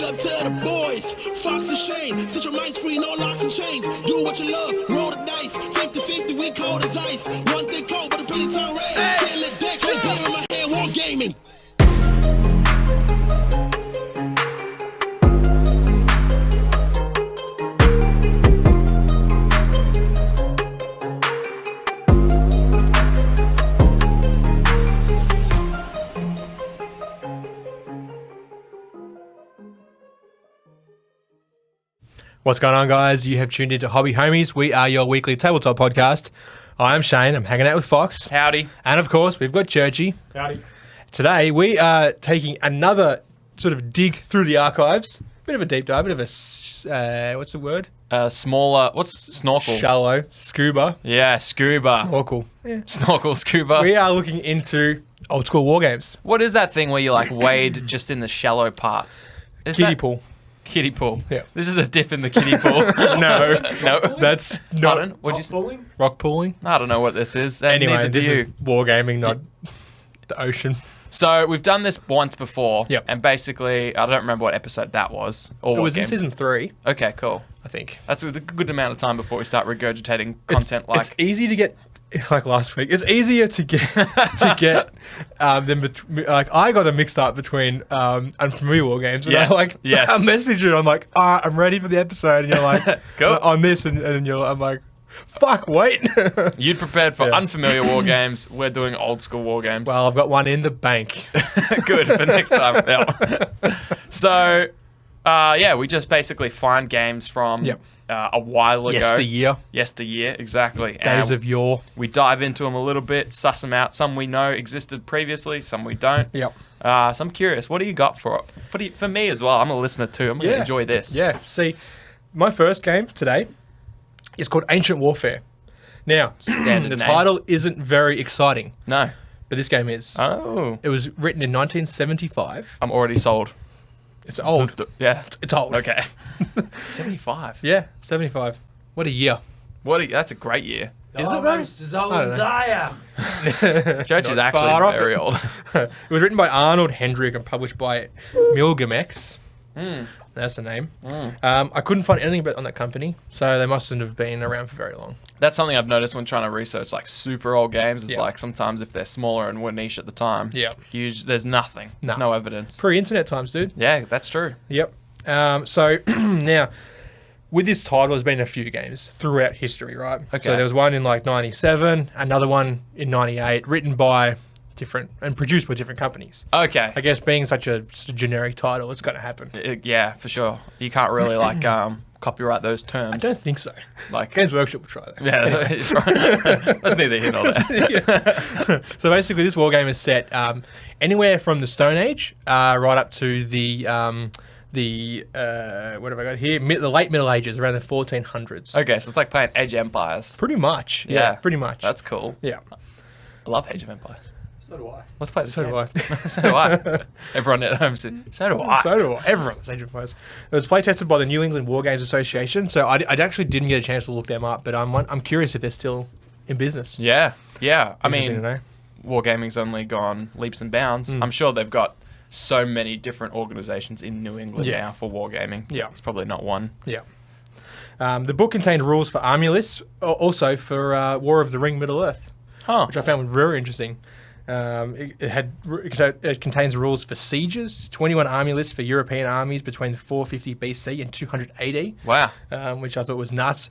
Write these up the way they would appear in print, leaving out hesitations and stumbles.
up to the boys. Fox and Shane, set your minds free, no locks and chains. Do what you love, roll the dice. 50-50, we cold as ice. One thing cold, but a penny turn red. Can't let that shit get in my head, war gaming. What's going on, guys? You have tuned into Hobby Homies. We are your weekly tabletop podcast. I'm Shane. I'm hanging out with Fox. Howdy. And, of course, we've got Churchy. Howdy. Today, we are taking another sort of dig through the archives. Bit of a deep dive, bit of a, what's the word? Smaller, what's snorkel? Shallow. Scuba. Yeah, scuba. Snorkel. Yeah. Snorkel, scuba. We are looking into old school war games. What is that thing where you like wade just in the shallow parts? Kiddie pool. Kiddie pool. Yeah. This is a dip in the kiddie pool. No. No. That's not Pardon? What'd you say? Bowling? rock pooling. I don't know what this is. and Anyway, neither do this is you. wargaming, not the ocean. So we've done this once before. Yep. And basically, I don't remember what episode that was. Or It what was in games. season 3, Okay, cool. I think. That's a good amount of time before we start regurgitating content It's easy to get, like last week, it's easier to get like I got them mixed up between unfamiliar war games, and Yes, yes. I messaged you, I'm like, I'm ready for the episode, and you're like, Cool. on this, and I'm like, fuck, wait. You'd prepared for Yeah. unfamiliar war games. We're doing old school war games. Well, I've got one in the bank. Good for next time. Yeah. So, we just basically find games from Yep. a while ago. Yesteryear, Exactly. days And of yore. we dive into them a little bit, suss them out. Some we know existed previously, some we don't. Yep. So I'm curious, what do you got for it? For me as well. I'm a listener too. I'm going to enjoy this. Yeah. See, my first game today is called Ancient Warfare. Now, Standard the name. title isn't very exciting, No. but this game is. Oh. It was written in 1975. I'm already sold. It's old. Yeah. It's old. Okay. 75. Yeah, 75. What a year. That's a great year. Is it though? Almost as old I don't as know. I am. Church is Not actually far off very it. old. It was written by Arnold Hendrick and published by Milgamex. Mm. That's the name. I couldn't find anything about on that company, so they mustn't have been around for very long. That's something I've noticed when trying to research like super old games. It's Yeah. like sometimes if they're smaller and more niche at the time, Yeah. there's nothing. There's No. no evidence. Pre-internet times, dude. Yeah, that's true. Yep. So now, with this title, there's been a few games throughout history, right? Okay. So there was one in like 97, another one in 98, written by different and produced by different companies. Okay. I guess being such a generic title, it's going to happen. Yeah, for sure. You can't really like copyright those terms. I don't think so. Like Games Workshop will try that. yeah, it's right. That's neither here nor there. So basically, this war game is set anywhere from the Stone Age right up to the what have I got here? The late Middle Ages, around the 1400s. Okay, so it's like playing Age of Empires. Pretty much. Yeah, pretty much. That's cool. yeah. I love Age of Empires. So do I. Let's play this So game. do I. So do I. Everyone at home said, so do I. So do I. Everyone was Age of Empires. It was play tested by the New England War Games Association. So I actually didn't get a chance to look them up, but I'm curious if they're still in business. Yeah. I Interesting mean, to know. Wargaming's only gone leaps and bounds. I'm sure they've got so many different organizations in New England Yeah. now for wargaming. Yeah. It's probably not one. Yeah. The book contained rules for army lists, also for War of the Ring Middle Earth, Huh. which I found very interesting. It contains rules for sieges, 21 army lists for European armies between 450 BC and 200 AD, Wow. which I thought was nuts.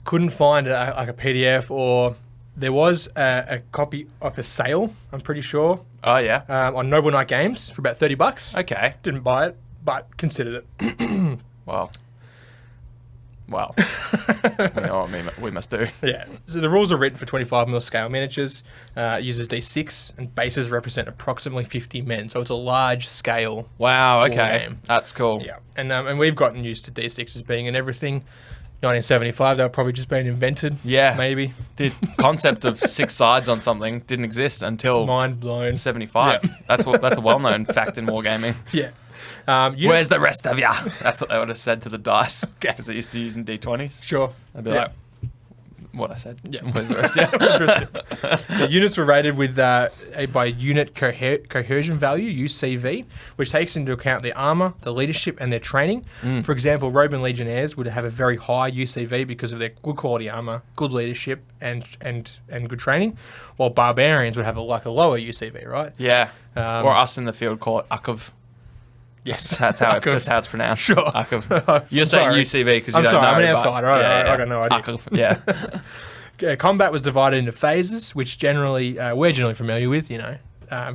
Couldn't find like a PDF, or there was a copy of a sale, I'm pretty sure, Oh, yeah. on Noble Knight Games for about $30. Okay. Didn't buy it, but considered it. Wow. Wow. We know what we must do. Yeah. So the rules are written for 25mm scale miniatures, uses D6, and bases represent approximately 50 men. So it's a large scale. Wow. War Okay. game. That's cool. Yeah. And we've gotten used to D6s being in everything. 1975, they were probably just being invented. Yeah. Maybe. The concept of 6 sides on something didn't exist until Mind blown. 75. Yeah. That's a well-known fact in wargaming. Yeah. Where's the rest of ya? That's what they would have said to the dice because they used to use in D20s. Sure. They'd be Yeah. like, what I said. Yeah. Was the rest, yeah. The units were rated with by unit cohesion value (UCV), which takes into account their armor, the leadership, and their training. For example, Roman legionnaires would have a very high UCV because of their good quality armor, good leadership, and good training, while barbarians would have a lower UCV, right? Yeah. Or us in the field call it Ukov. Yes, That's how it's pronounced. Sure. Ukov. You're saying sorry. UCV because you I'm don't sorry, know. I'm an but- outsider. I got no idea. Ukov, yeah. Combat was divided into phases, which generally we're generally familiar with,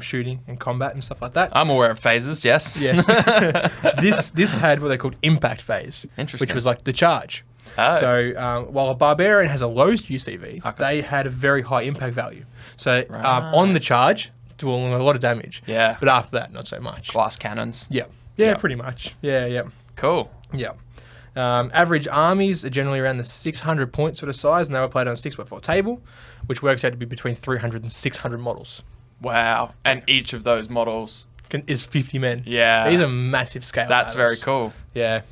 shooting and combat and stuff like that. I'm aware of phases, yes. Yes. This had what they called impact phase, Interesting. which was like the charge. Oh. So while a barbarian has a low UCV, Okay. they had a very high impact value. So on the charge, doing a lot of damage. Yeah. But after that, not so much. Glass cannons. Yeah. Yeah. Pretty much. Yeah. Cool. Yeah. Average armies are generally around the 600 point sort of size, and they were played on a 6x4 table, which works out to be between 300 and 600 models. Wow. And each of those models. Is 50 men. Yeah. These are massive scale That's very battles. cool. Yeah.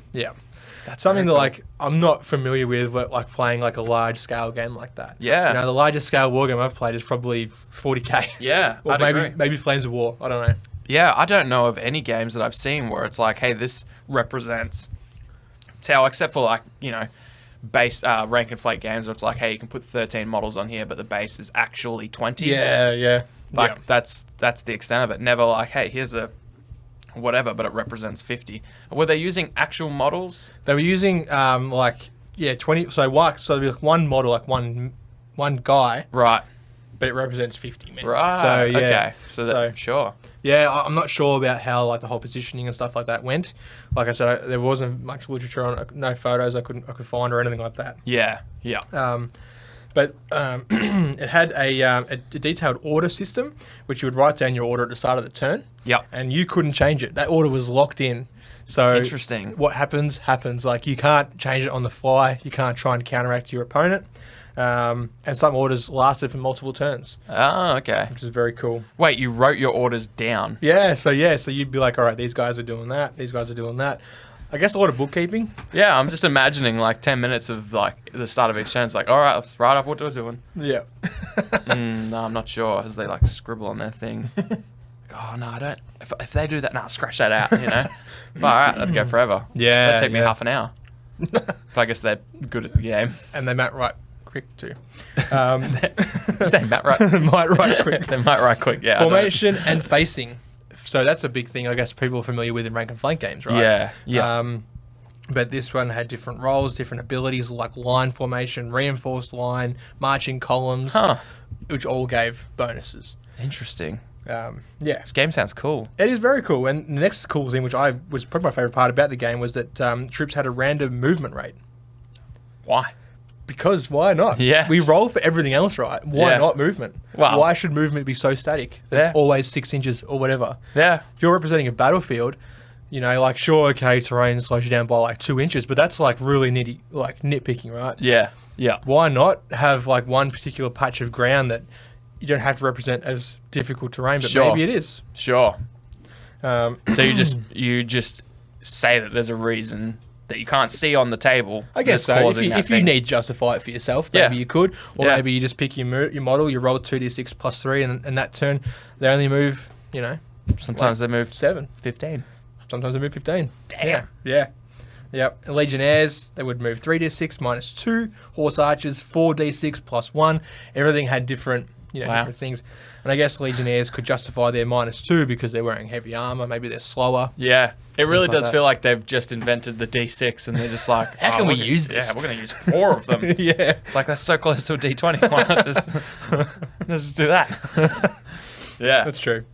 That's Something that very cool. I'm not familiar with, like playing like a large scale game like that. Yeah. The largest scale war game I've played is probably 40k. Yeah. Or I'd agree. maybe Flames of War. I don't know. Yeah, I don't know of any games that I've seen where it's like, hey, this represents Tau, except for base rank and flake games where it's like, hey, you can put 13 models on here, but the base is actually 20. Yeah. That's the extent of it. Never like, hey, here's a whatever, but it represents 50. Were they using actual models? They were using 20. So it'd be like one model, like one guy, Right. but it represents 50 men. Right. So yeah. Okay. So sure. Yeah, I'm not sure about how like the whole positioning and stuff like that went. Like I said, there wasn't much literature on it, no photos I could find or anything like that. Yeah. But it had a detailed order system, which you would write down your order at the start of the turn. Yep. And you couldn't change it. That order was locked in. So Interesting. What happens. Like you can't change it on the fly. You can't try and counteract your opponent. And some orders lasted for multiple turns, Oh, okay. which is very cool. Wait, you wrote your orders down? So you'd be like, all right, these guys are doing that. These guys are doing that. I guess a lot of bookkeeping. Yeah, I'm just imagining like 10 minutes of like the start of each turn. It's like, all right, let's write up what we're doing. Yeah. No, I'm not sure. As they like scribble on their thing. Oh no, I don't. If they do that, no, scratch that out. But, all right, that'd go forever. Yeah, That'd take me yeah. half an hour. But I guess they're good at the game. And they might write quick too. You saying that right? might write quick. They might write quick. Yeah. I don't- Formation and facing. So that's a big thing, I guess people are familiar with in rank and flank games, right? Yeah. But this one had different roles, different abilities, like line formation, reinforced line, marching columns, which all gave bonuses. Interesting. Yeah. This game sounds cool. It is very cool. And the next cool thing, which was probably my favorite part about the game, was that troops had a random movement rate. Why? Because why not? Yeah. We roll for everything else, right? Why Yeah. not movement? Wow. Why should movement be so static? That's Yeah. always 6 inches or whatever. Yeah. If you're representing a battlefield, sure, okay, terrain slows you down by like 2 inches, but that's like really nitpicking, right? Yeah. Yeah. Why not have like one particular patch of ground that you don't have to represent as difficult terrain, but Sure. maybe it is. Sure. So So you just say that there's a reason that you can't see on the table. I guess that's so. causing that If you thing. need to justify it for yourself, Yeah. maybe you could. Or Yeah. maybe you just pick your model, you roll 2d6 plus 3, and that turn, they only move, Sometimes they move 7. 15. Sometimes they move 15. Damn. Yeah. Yep. And Legionnaires, they would move 3d6 minus 2. Horse Archers, 4d6 plus 1. Everything had different, Wow. different things. And I guess Legionnaires could justify their minus 2 because they're wearing heavy armor. Maybe they're slower. Yeah. It really like does that. feel like they've just invented the D6 and they're just like, How can we we're gonna- use this? Yeah, we're going to use 4 of them. Yeah. It's like, that's so close to a D20. Why not just do that? Yeah. That's true.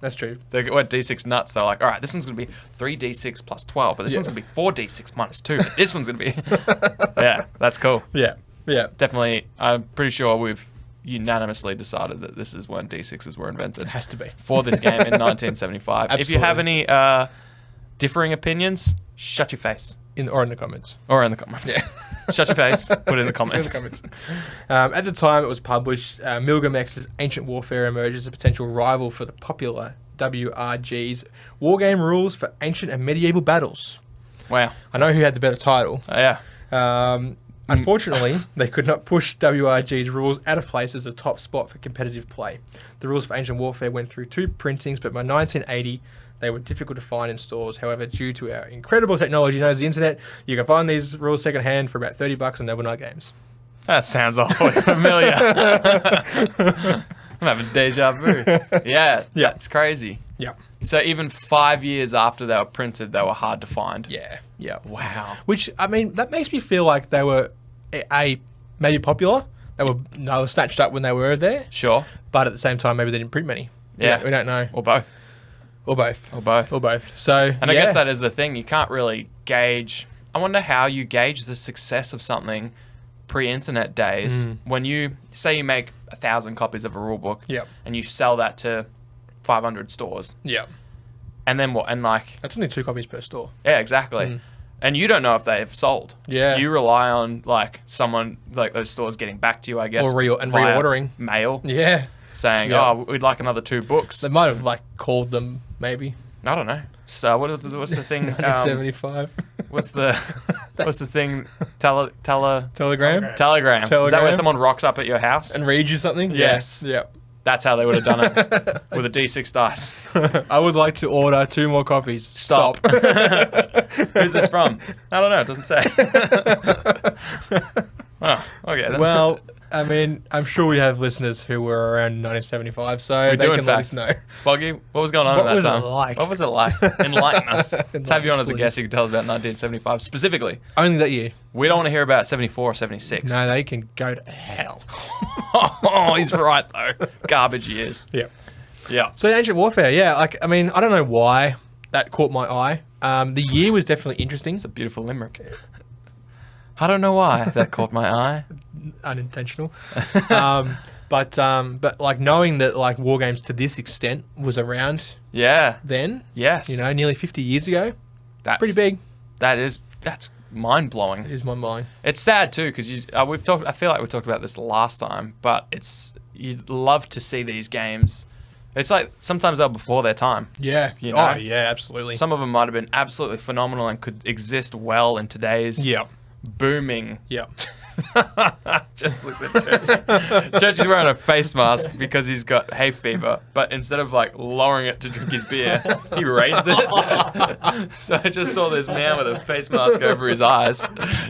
They went D6 nuts. They're like, all right, this one's going to be 3D6 plus 12, but this one's going to be 4D6 minus 2. But this one's going to be... Yeah, that's cool. Yeah. Definitely, I'm pretty sure we've unanimously decided that this is when D6s were invented. It has to be. For this game in 1975. If you have any differing opinions, shut your face. Or in the comments. Or in the comments. Yeah. Shut your face, put it in the comments. At the time it was published, Milgamex's Ancient Warfare emerged as a potential rival for the popular WRG's Wargame Rules for Ancient and Medieval Battles. Wow. I know who had the better title. Yeah. Unfortunately, they could not push WRG's rules out of place as a top spot for competitive play. The rules for Ancient Warfare went through 2 printings, but by 1980, they were difficult to find in stores. However, due to our incredible technology known as the internet, you can find these rules secondhand for about $30 on Overnight Games. That sounds awfully familiar. I'm having deja vu. Yeah, it's crazy. Yeah. So even 5 years after they were printed, they were hard to find. Yeah. Yeah. Wow. Which, I mean, that makes me feel like they were, maybe popular. They were snatched up when they were there. Sure. But at the same time, maybe they didn't print many. Yeah. We don't know. Or both. Or both. Or both. Or both. So, And I guess that is the thing. You can't really gauge. I wonder how you gauge the success of something pre-internet days when you say you make 1,000 copies of a rule book and you sell that to 500 stores. Yeah. And then what? And like... That's only 2 copies per store. Yeah, exactly. And you don't know if they've sold. Yeah. You rely on like someone, like those stores getting back to you, I guess. Or via reordering. Mail. Yeah. Saying, Yeah. oh, we'd like another 2 books. They might have like called them maybe. I don't know. So what's the thing? 1975. What's the thing? Telegram. Telegram. Is that where Telegram. someone rocks up at your house? And read you something? Yes. Yeah. That's how they would have done it with a D6 dice. I would like to order 2 more copies. Stop. Who's this from? I don't know. It doesn't say. Oh, okay. Then. Well, I mean, I'm sure we have listeners who were around 1975, so We they do, in can let fact. us know. Foggy, what was going on What at that was it time? like? What was it like? Enlighten us. Let's have you on as a Please. guest. You can tell us about 1975 specifically. Only that year. We don't want to hear about 74 or 76. No, they can go to hell. Oh, he's right though. Garbage years. Yeah. Yeah. So Ancient Warfare, yeah, like, I mean, I don't know why that caught my eye. The year was definitely interesting. It's a beautiful limerick. I don't know why that caught my eye. Unintentional. But like knowing that like Wargames to this extent was around Yeah. then, Yes. you know, nearly 50 years ago, that's pretty big. That's mind blowing. It is my mind. It's sad too because we've talked. I feel like we talked about this last time, but you'd love to see these games. It's like sometimes they're before their time. Yeah. You know? Oh, yeah, absolutely. Some of them might have been absolutely phenomenal and could exist well in today's Yeah. booming. Yeah. Just look at Churchy. Churchy's wearing a face mask because he's got hay fever, but instead of like lowering it to drink his beer, he raised it. So I just saw this man with a face mask over his eyes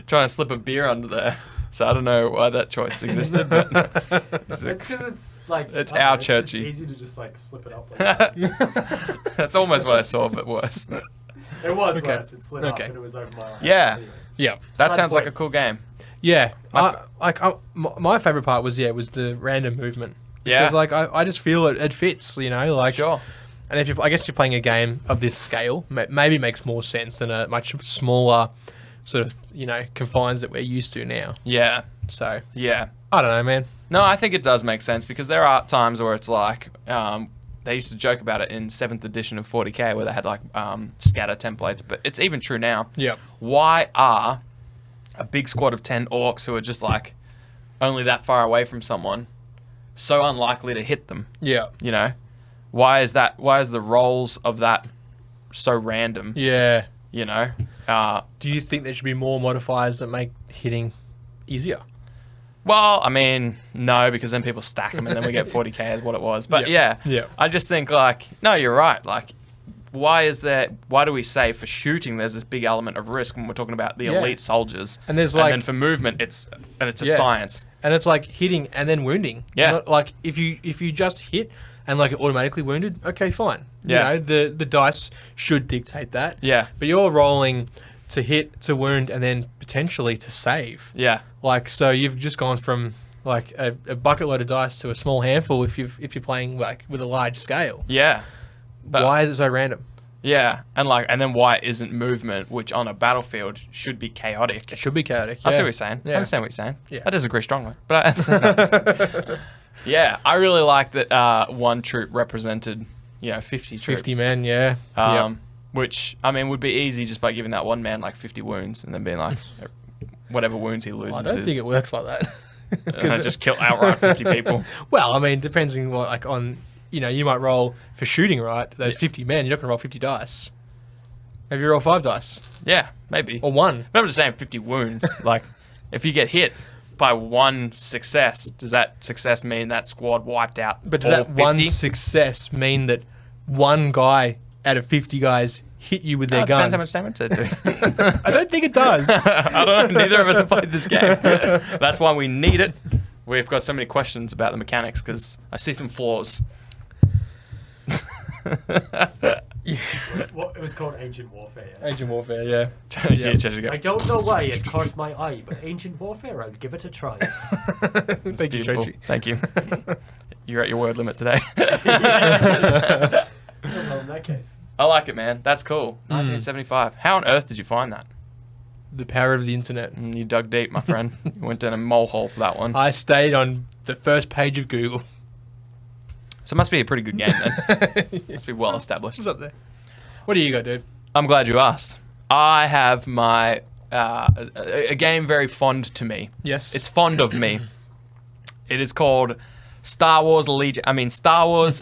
trying to slip a beer under there. So I don't know why that choice existed, but It's because it's like It's I don't know, our it's just Churchy. easy to just like slip it up. Like that's almost what I saw, but worse. it was Okay. worse. It slid up Okay. and it was over my eye. Yeah. Anyway. Yeah. That Side sounds like a point. cool game. Yeah. My favorite part was the random movement. Yeah. Because like I just feel it fits, you know, like Sure. And if I guess you're playing a game of this scale, maybe it makes more sense than a much smaller sort of, you know, confines that we're used to now. Yeah. So Yeah. I don't know, man. No, I think it does make sense because there are times where it's like they used to joke about it in 7th edition of 40k where they had like scatter templates, but it's even true now. Yeah. Why are a big squad of 10 orcs who are just like only that far away from someone so unlikely to hit them? Yeah. You know, why is that? Why is the rolls of that so random? Yeah. You know, Do you think there should be more modifiers that make hitting easier? well, I mean, no, because then people stack them and then we get 40k as what it was. But Yeah. yeah, Yeah. I just think like, no, you're right. Like, why do we say for shooting there's this big element of risk when we're talking about the Yeah. elite soldiers? And there's and like then for movement, it's a Yeah. science. and it's like hitting and then wounding. Yeah. Not like if you just hit and like it automatically wounded, okay, fine. Yeah. You know, the dice should dictate that. Yeah. But you're rolling to hit, to wound, and then potentially to save. Yeah, Like, so you've just gone from like a bucket load of dice to a small handful if you're playing like with a large scale. yeah. But Why is it so random? yeah, and then why isn't movement, which on a battlefield should be chaotic? It should be chaotic. I see yeah. what you're saying. I Yeah. understand what you're saying. Yeah. I disagree strongly, but yeah, I really like that one troop represented 50 troops. 50 men, yeah. Which, I mean, would be easy just by giving that one man like 50 wounds and then being like, whatever wounds he loses I don't think it works like that. and then just kill outright 50 people. Well, I mean, depending what, like on, you might roll for shooting, right? Those 50 men, you're not going to roll 50 dice. Maybe you roll 5 dice Yeah, maybe. or 1. But I'm just saying 50 wounds. Like, If you get hit by one success, does that success mean that squad wiped out? But does all that one 50? success mean that one guy out of 50 guys hit you with their It gun? depends how much damage they do. I don't think it does. I don't know. Neither of us have played this game. That's why we need it. We've got so many questions about the mechanics because I see some flaws. What it was called Ancient Warfare. Yeah? Agent Warfare, yeah. Yeah, Churchy, go. I don't know why it caught my eye, but Ancient Warfare, I'll give it a try. Thank you, Beautiful. Churchy. Thank you. You're at your word limit today. Well, in that case. I like it, man. That's cool. 1975. How on earth did you find that? The power of the internet. You dug deep, my friend. You went down a mole hole for that one. I stayed on the first page of Google. So it must be a pretty good game then. Must be well established. What's up there? What do you got, dude? I'm glad you asked. I have my a game very fond to me. Yes. It's fond of me. It is called Star Wars Miniatures Star Wars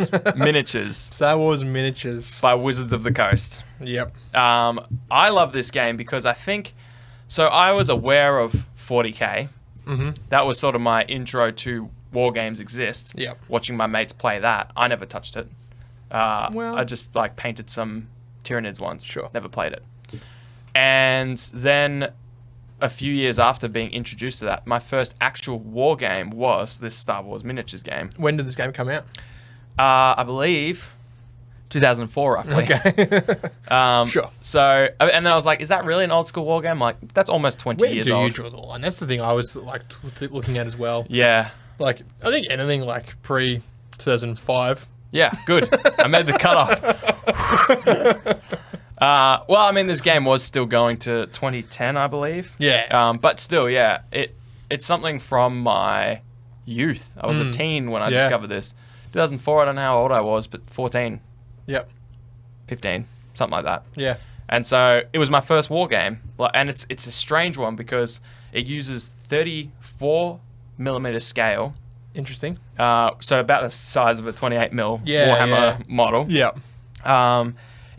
Miniatures. by Wizards of the Coast. Yep. I love this game because I think so. I was aware of 40K. Mm-hmm. That was sort of my intro to Wargames exist. Yep. Watching my mates play that, I never touched it. Well- I just like painted some Tyranids once. Sure. Never played it. And then a few years after being introduced to that, my first actual war game was this Star Wars Miniatures game. When did this game come out? I believe 2004 roughly. Okay. Sure. So, and then I was like, is that really an old school war game? Like, that's almost 20 Where years do you old. draw the line? That's the thing I was like looking at as well. Yeah. Like, I think anything like pre 2005. Yeah, good. I made the cutoff. Well, I mean, this game was still going to 2010, I believe. Yeah. But still, yeah, it's something from my youth. I was a teen when I Yeah. discovered this. 2004, I don't know how old I was, but 14, Yep. 15, something like that. Yeah. And so it was my first war game. And it's a strange one because it uses 34mm scale. Interesting. So about the size of a 28mm Yeah, Warhammer yeah. model. Yep.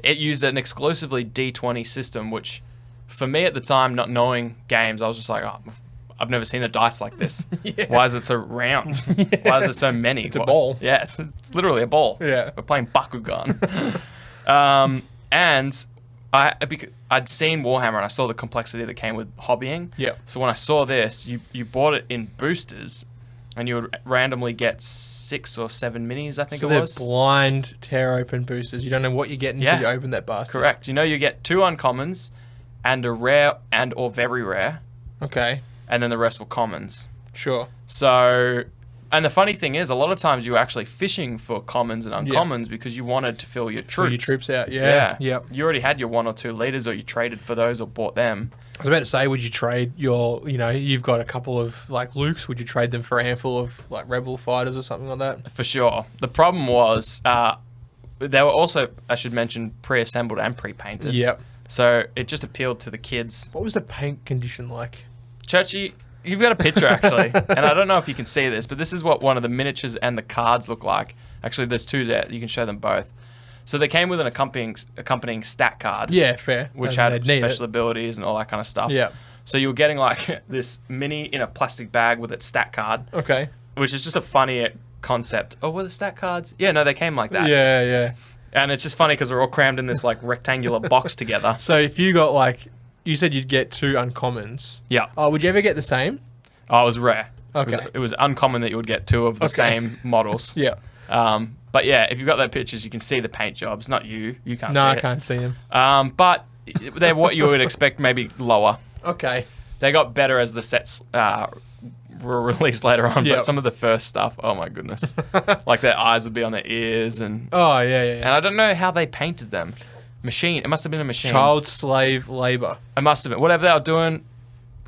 It used an exclusively D20 system, which for me at the time, not knowing games, I was just like, oh, I've never seen a dice like this. Yeah. Why is it so round? Why is there so many? It's a ball. Yeah, it's literally a ball. Yeah. We're playing Bakugan. And I'd seen Warhammer and I saw the complexity that came with hobbying. Yep. So when I saw this, you bought it in boosters and you would randomly get 6 or 7 minis, I think So it they're was. blind tear open boosters. You don't know what you're getting Yeah. until you open that bastard. Correct. You know, you get 2 uncommons and a rare and or very rare, Okay. and then the rest were commons. Sure. So, and the funny thing is, a lot of times you were actually fishing for commons and uncommons because you wanted to fill your troops. Pull your troops out. Yeah. Yep. You already had your 1 or 2 leaders, or you traded for those, or bought them. I was about to say, would you trade you've got a couple of like Lukes, would you trade them for a handful of like Rebel fighters or something like that? For sure. The problem was, they were also, I should mention, pre-assembled and pre-painted. Yep. So it just appealed to the kids. What was the paint condition like? Churchy, you've got a picture actually, and I don't know if you can see this, but this is what one of the miniatures and the cards look like. Actually, there's 2 there. You can show them both. So they came with an accompanying stat card, Yeah, fair. which I mean, had they'd need special it. abilities and all that kind of stuff. Yeah. So you were getting like this mini in a plastic bag with its stat card, Okay. which is just a funny concept. Oh, were the stat cards? Yeah, no, they came like that. Yeah, yeah. And it's just funny because they're all crammed in this like rectangular box together. So if you got like, you said you'd get 2 uncommons. Yeah. Oh, would you ever get the same? Oh, it was rare. Okay. It was uncommon that you would get 2 of the Okay. same models. Yeah. But yeah, if you've got their pictures, you can see the paint jobs. Not you. You can't No, see I it. can't see them. But they're what you would expect, maybe lower. Okay. They got better as the sets were released later on. Yep. But some of the first stuff, oh my goodness. Like their eyes would be on their ears. And Oh, yeah, yeah. I don't know how they painted them. Machine. It must have been a machine. Child slave labor. It must have been. Whatever they were doing,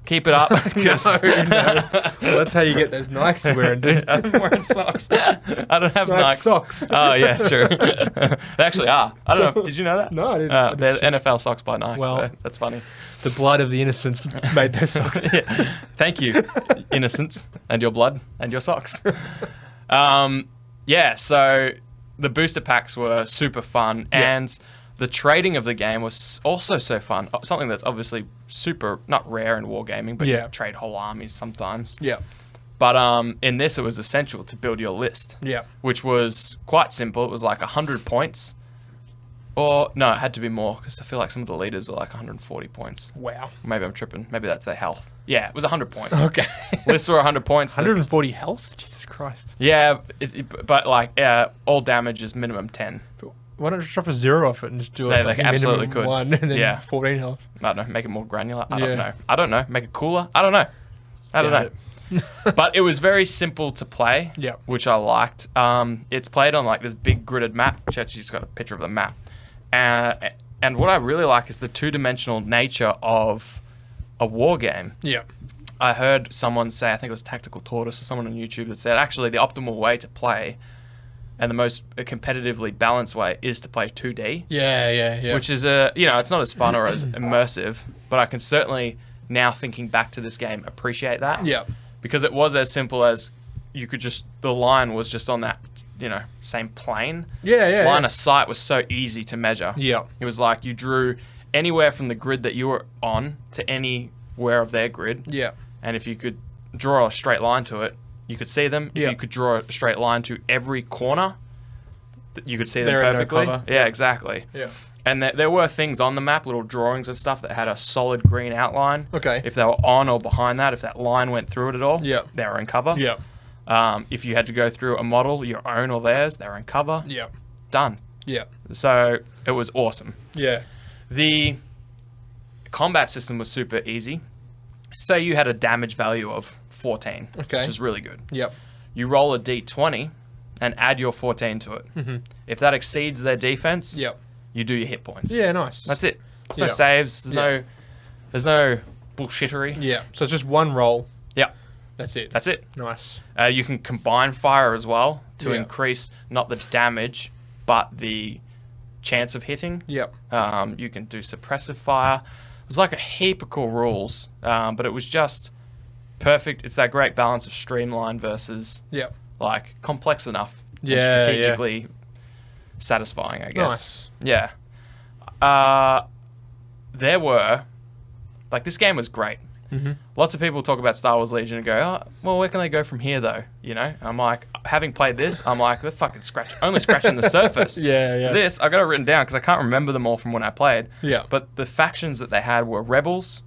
keep it up. 'Cause- No. Well, that's how you get those Nikes you're wearing, dude. I'm wearing socks. I don't have Nike Nikes. socks. Oh yeah, true. They actually are. I don't know. Did you know that? No, I didn't. They're NFL socks by Nike. Well- So that's funny. The blood of the innocents made those socks. Yeah. Thank you, innocence, and your blood and your socks. Yeah. So the booster packs were super fun, Yeah. and The trading of the game was also so fun. Something that's obviously super, not rare in wargaming, but Yeah. you trade whole armies sometimes. Yeah. But in this, it was essential to build your list. Yeah. Which was quite simple. It was like 100 points. Or, no, it had to be more, because I feel like some of the leaders were like 140 points. Wow. Maybe I'm tripping. Maybe that's their health. Yeah, it was 100 points. Okay. Lists were 100 points. 140 health? Jesus Christ. Yeah, but like, all damage is minimum 10. Why don't you drop a 0 off it and just do They it like absolutely minimum could. 1 and then Yeah. 14 health? I don't know, make it more granular. I Yeah. don't know. Make it cooler. I don't know. Doubt But it was very simple to play, Yeah. which I liked. It's played on like this big gridded map. Churchy's got a picture of the map. And what I really like is the two-dimensional nature of a war game. Yeah. I heard someone say, I think it was Tactical Tortoise or someone on YouTube that said, actually, the optimal way to play and the most competitively balanced way is to play 2D. Yeah. Which is it's not as fun or as immersive, but I can certainly now thinking back to this game appreciate that. Yeah. Because it was as simple as the line was just on that, same plane. Yeah. Line of sight was so easy to measure. Yeah. It was like you drew anywhere from the grid that you were on to anywhere of their grid. Yeah. And if you could draw a straight line to it, you could see them. If Yeah. you could draw a straight line to every corner, you could see them They're in no perfectly. cover. Yeah, exactly. Yeah. And there were things on the map, little drawings and stuff that had a solid green outline. Okay. If they were on or behind that, if that line went through it at all, Yeah. they were in cover. Yeah. If you had to go through a model, your own or theirs, they were in cover. Yeah. Done. Yeah. So it was awesome. Yeah. The combat system was super easy. Say you had a damage value of 14, Okay. which is really good. Yep. You roll a d20 and add your 14 to it. Mm-hmm. If that exceeds their defense, Yep. you do your hit points. Yeah, nice. That's it. There's Yeah. no saves. Yeah. There's no bullshittery. Yeah. So it's just one roll. Yeah, That's it. that's it. Nice. You can combine fire as well to Yeah. increase not the damage, but the chance of hitting. Yep. You can do suppressive fire. It was like a heap of cool rules, but it was just perfect. It's that great balance of streamline versus Yep. like complex enough Yeah, and strategically satisfying, I guess. Nice. Yeah. There were, like, this game was great. Mm-hmm. Lots of people talk about Star Wars Legion and go, oh, well, where can they go from here, though? I'm like, having played this, I'm like, they're fucking only scratching the surface. Yeah. This, I got it written down because I can't remember them all from when I played. Yeah. But the factions that they had were Rebels,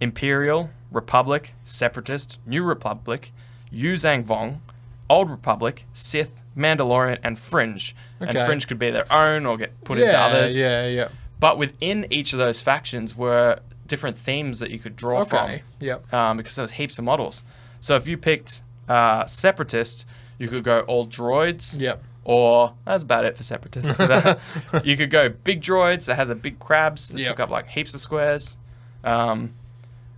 Imperial, Republic, Separatist, New Republic, Yuzang Vong, Old Republic, Sith, Mandalorian, and Fringe. And Okay. Fringe could be their own or get put into others. Yeah. But within each of those factions were different themes that you could draw Okay. Yep. from, because there was heaps of models. So if you picked Separatist, you could go all droids. Yep. Or that's about it for Separatists. You could go big droids that had the big crabs that Yep. took up like heaps of squares.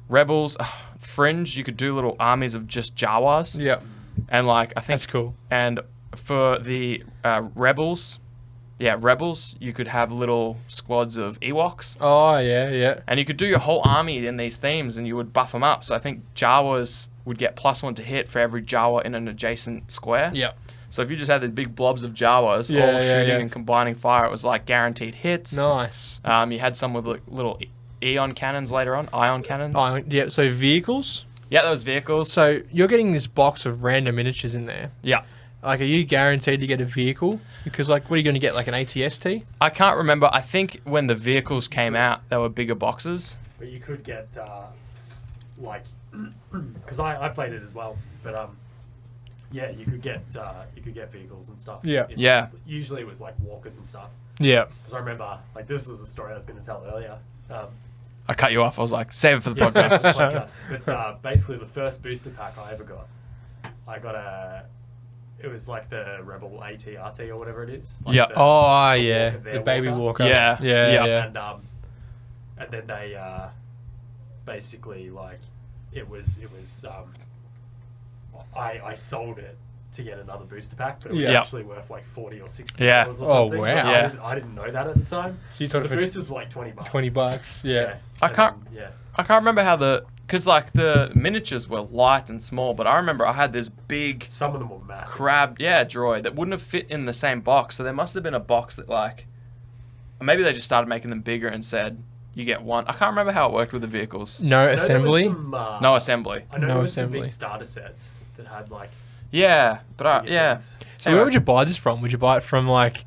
Rebels, Fringe, you could do little armies of just Jawas. Yep. And like I think That's cool. And for the Rebels, you could have little squads of Ewoks. Oh, yeah. And you could do your whole army in these themes and you would buff them up. So I think Jawas would get +1 to hit for every Jawa in an adjacent square. Yep. So if you just had these big blobs of Jawas Yeah, all yeah, shooting yeah. and combining fire, it was like guaranteed hits. Nice. You had some with like, little Eon cannons later on, Ion cannons. Oh, yeah. So vehicles. Yeah, those vehicles. So you're getting this box of random miniatures in there. Yeah. Like, are you guaranteed to get a vehicle? Because, like, what are you going to get? Like an ATST? I can't remember. I think when the vehicles came out, they were bigger boxes. But you could get, because I played it as well, but yeah, you could get vehicles and stuff. Yeah. Yeah. Usually it was like walkers and stuff. Yeah. Because I remember, like, this was the story I was going to tell earlier. I cut you off. I was like, save it for the Yeah, podcast. podcast. But basically, the first booster pack I ever got, it was like the Rebel AT-RT or whatever it is. Like Yeah. the Oh, yeah. Walker, their The baby walker. Yeah. Yeah. And then they basically like it was I sold it to get another booster pack, but it was Yeah. actually worth like $40 or $60 Yeah. or something. Oh, But wow. Yeah. I didn't know that at the time. So you So told the it for boosters were like $20. $20. Yeah. I And can't- then, yeah. I can't remember how because like the miniatures were light and small, but I remember I had this big Some of them were massive. crab, droid that wouldn't have fit in the same box. So there must have been a box that like, maybe they just started making them bigger and said you get one. I can't remember how it worked with the vehicles. No I know there was assembly. some, No assembly. I know No there was some assembly. big starter sets that had like. Yeah, but bigger yeah. things. So where would you buy this from? Would you buy it from like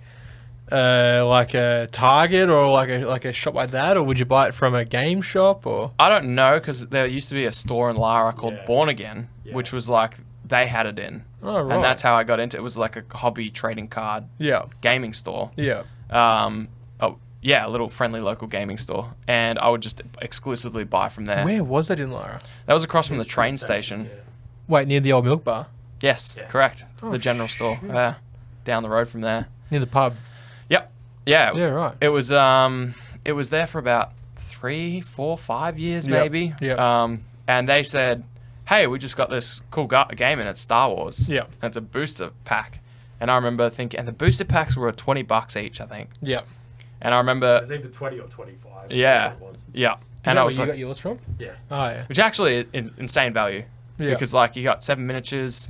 a Target or like a shop like that, or would you buy it from a game shop or? I don't know because there used to be a store in Lara called Yeah. Born Again, Yeah. which was like they had it in, Oh right. and that's how I got into it. It was like a hobby trading card Yeah. gaming store. Yeah. Oh yeah, a little friendly local gaming store, and I would just exclusively buy from there. Where was that in Lara? That was across from the train Train station. yeah. Wait, near the old milk bar, Yes, Yeah. correct. Oh, The general store. shit. Yeah, down the road from there. near the pub. Yep. Yeah. Yeah, right. It was there for about 3, 4, 5 years Yep, maybe. yep. And they said, "Hey, we just got this cool game and it's Star Wars. Yep. And it's a booster pack." And I remember thinking, and the booster packs were $20 each, I think. Yeah. And I It remember, was either 20 or 25. Yeah. It was. yeah. Is And that I where was you like, got yours from? Yeah. Oh yeah. which actually is insane value. Yeah. Because like you got 7 miniatures.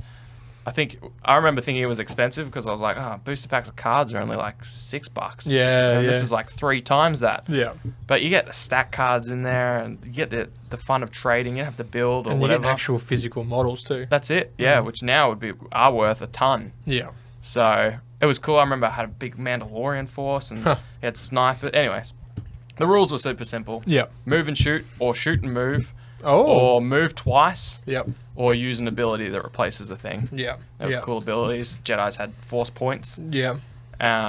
I remember thinking it was expensive because I was like, oh, booster packs of cards are only like $6. Yeah, And this yeah. is like 3 times that. Yeah. But you get the stack cards in there, and you get the fun of trading. You don't have to build or And you get whatever. actual physical models too. That's it. Yeah, which now are worth a ton. Yeah. So it was cool. I remember I had a big Mandalorian force and Huh. it had sniper. Anyways, the rules were super simple. Yeah. Move and shoot, or shoot and move, Oh. or move twice, Yep. or use an ability that replaces a thing. Yeah. That was yeah. cool abilities. Jedi's had force points. Yeah.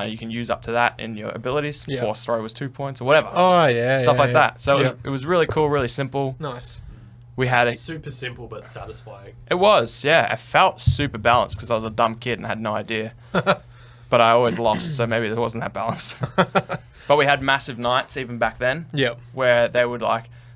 You can use up to that in your abilities. Yeah. Force throw was 2 points or whatever. Oh yeah. Stuff yeah, like yeah. that. So Yeah. it was really cool, really simple. Nice. We had it. Super simple but satisfying. It was, yeah. It felt super balanced because I was a dumb kid and had no idea. But I always lost, so maybe it wasn't that balanced. But we had massive nights even back then, Yep. where they would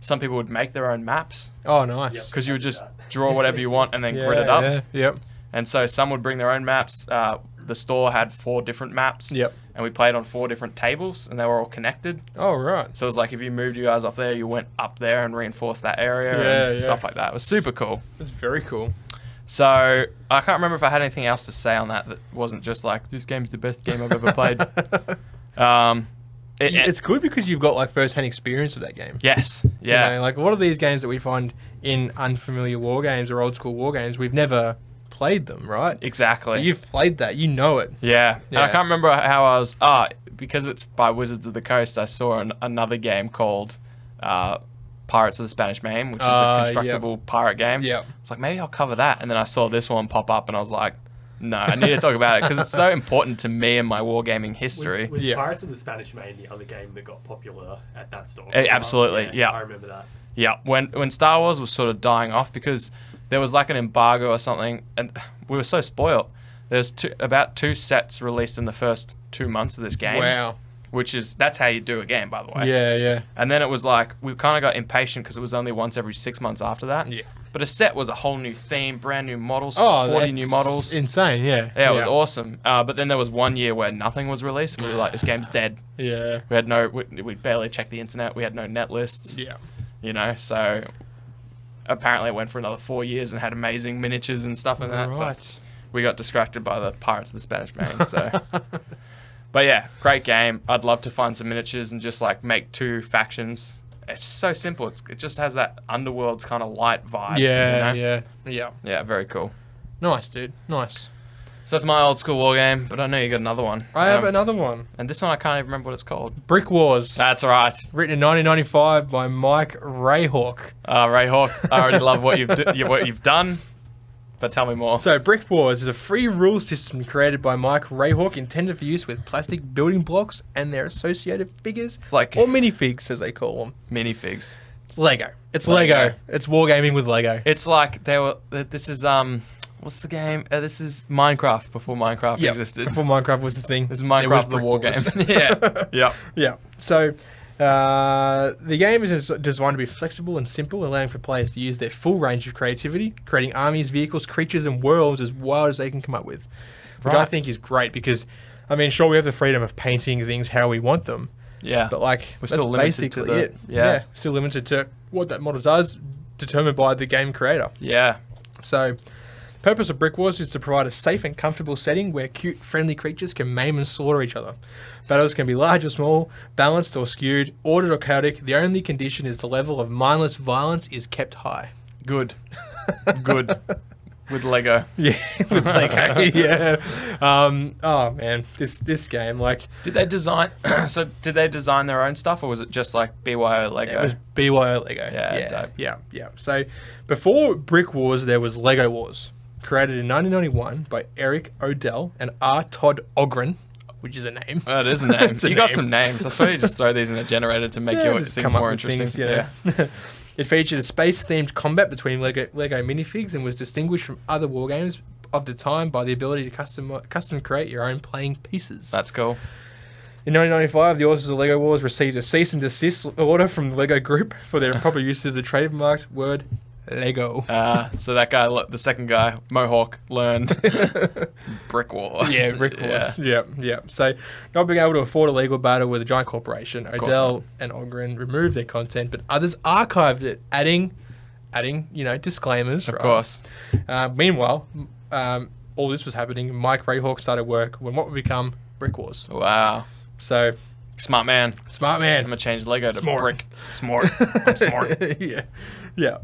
some people would make their own maps Oh nice. Yep. because you would I did just that. draw whatever you want and then Yeah, grid it up. Yeah. Yep. And so some would bring their own maps. The store had 4 different maps. Yep. And we played on 4 different tables, and they were all connected. Oh right. So it was like if you moved you guys off there, you went up there and reinforced that area Yeah, and yeah. stuff like that. It was super cool. That's very cool. So I can't remember if I had anything else to say on that wasn't just like, this game's the best game I've ever played. It's good because you've got like first-hand experience of that game. Yes. Yeah. You know, like a lot of these games that we find in unfamiliar war games or old school war games, we've never played them, right? Exactly. But you've played that, you know it. Yeah. And I Yeah. can't remember how I was. Because it's by Wizards of the Coast, I saw another game called Pirates of the Spanish Main, which is a constructible pirate game. Yep. It's like, maybe I'll cover that. And then I saw this one pop up and I was like, no, I need to talk about it because it's so important to me and my wargaming history. Was Yeah. Pirates of the Spanish Main the other game that got popular at that store? Absolutely, yeah. I remember that. Yeah, when Star Wars was sort of dying off because there was like an embargo or something, and we were so spoiled. There's about 2 sets released in the first 2 months of this game. Wow. That's how you do a game, by the way. Yeah, yeah. And then it was like, we kind of got impatient because it was only once every 6 months after that. Yeah. But a set was a whole new theme, brand new models, Oh, 40 new that's models. Insane, yeah. Yeah, it was awesome. But then there was 1 year where nothing was released, and we were like, this game's dead. Yeah. We barely checked the internet. We had no net lists. Yeah. You know, so apparently it went for another 4 years and had amazing miniatures and stuff and that. But Right. we got distracted by the Pirates of the Spanish Main. So, but yeah, great game. I'd love to find some miniatures and just like make 2 factions. It's so simple. It just has that Underworld's kind of light vibe. Yeah, you know? yeah. Yeah, very cool. Nice, dude. Nice. So that's my old school war game, but I know you got another one. I have another one. And this one I can't even remember what it's called. Brikwars. That's right. Written in 1995 by Mike Rayhawk. Ray Hawk. I already love what you've done, but tell me more. So, Brikwars is a free rule system created by Mike Rayhawk intended for use with plastic building blocks and their associated figures, It's like or minifigs as they call them. minifigs. It's Lego. It's Lego. It's wargaming with Lego. It's like this is what's the game? This is Minecraft before Minecraft Yep. existed. Before Minecraft was the thing. This is It was Minecraft the war game. Brikwars. Yeah. Yeah. So, the game is designed to be flexible and simple, allowing for players to use their full range of creativity, creating armies, vehicles, creatures, and worlds as wild as they can come up with. Which I Right. think is great because, I mean, sure, we have the freedom of painting things how we want them, Yeah. but like, We're that's still limited to basically the- it. yeah. Still limited to what that model does, determined by the game creator. Yeah. So, Purpose of Brikwars is to provide a safe and comfortable setting where cute, friendly creatures can maim and slaughter each other. Battles can be large or small, balanced or skewed, ordered or chaotic. The only condition is the level of mindless violence is kept high. Good. Good. With Lego. Yeah, with Lego. Yeah. Oh man, this game, like, Did they design? So did they design their own stuff, or was it just like BYO Lego? it was BYO Lego. Yeah, dope. Yeah. So before Brick Wars, there was Lego Wars, created in 1991 by Eric Odell and R. Todd Ogren, which is a name. Oh, it is a name. It's a You got name. some names. I swear you just throw these in a generator to make your just things come up more with interesting. things, you know. It featured a space-themed combat between Lego minifigs and was distinguished from other wargames of the time by the ability to custom create your own playing pieces. That's cool. In 1995, the authors of Lego Wars received a cease and desist order from the Lego Group for their improper use of the trademarked word Lego. So that guy, the second guy, Mohawk, learned Brick Wars. Yeah, Brick Wars. Yeah. So, not being able to afford a legal battle with a giant corporation, Odell and Ogren removed their content, but others archived it, adding, disclaimers. Of course. Meanwhile, all this was happening. Mike Rayhawk started work when what would become Brick Wars. Wow. So, Smart man. smart man. I'm going to change Lego to Smart. Brick. Smart. I'm smart. Yeah.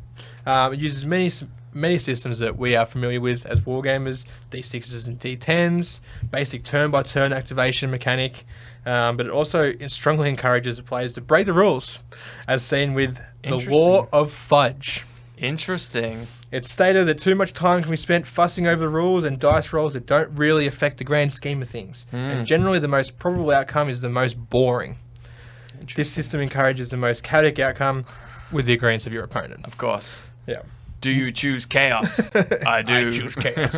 It uses many systems that we are familiar with as wargamers, D6s and D10s, basic turn-by-turn activation mechanic, but it also strongly encourages the players to break the rules, as seen with the Law of Fudge. Interesting. It's stated that too much time can be spent fussing over the rules and dice rolls that don't really affect the grand scheme of things, and generally the most probable outcome is the most boring. This system encourages the most chaotic outcome with the agreement of your opponent. Of course. Yeah. Do you choose chaos? I do. I choose chaos.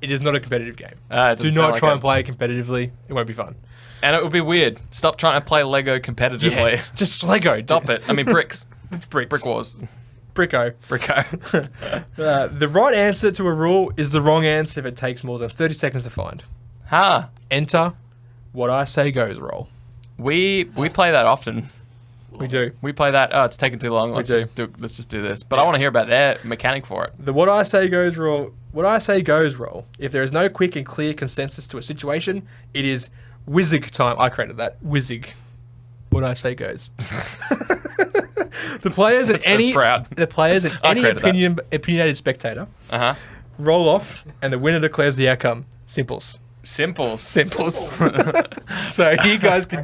It is not a competitive game. It doesn't Do sound not like try it. and play it competitively. It won't be fun. And it would be weird. Stop trying to play Lego competitively. it's just Lego. Stop dude. it. I mean, bricks. It's bricks. Brick Wars. Bricko. Bricko. The right answer to a rule is the wrong answer if it takes more than 30 seconds to find. Enter what I say goes roll. We play that often. We do. We play that. Oh, it's taking too long. Let's just do this. But I want to hear about their mechanic for it. The what I say goes roll. What I say goes roll. If there is no quick and clear consensus to a situation, it is Wizig time. I created that. Wizig. What I say goes. The players That's and so any proud. the players and I any created that. opinionated spectator Uh huh. roll off, and the winner declares the outcome. Simples. Simples. So you guys can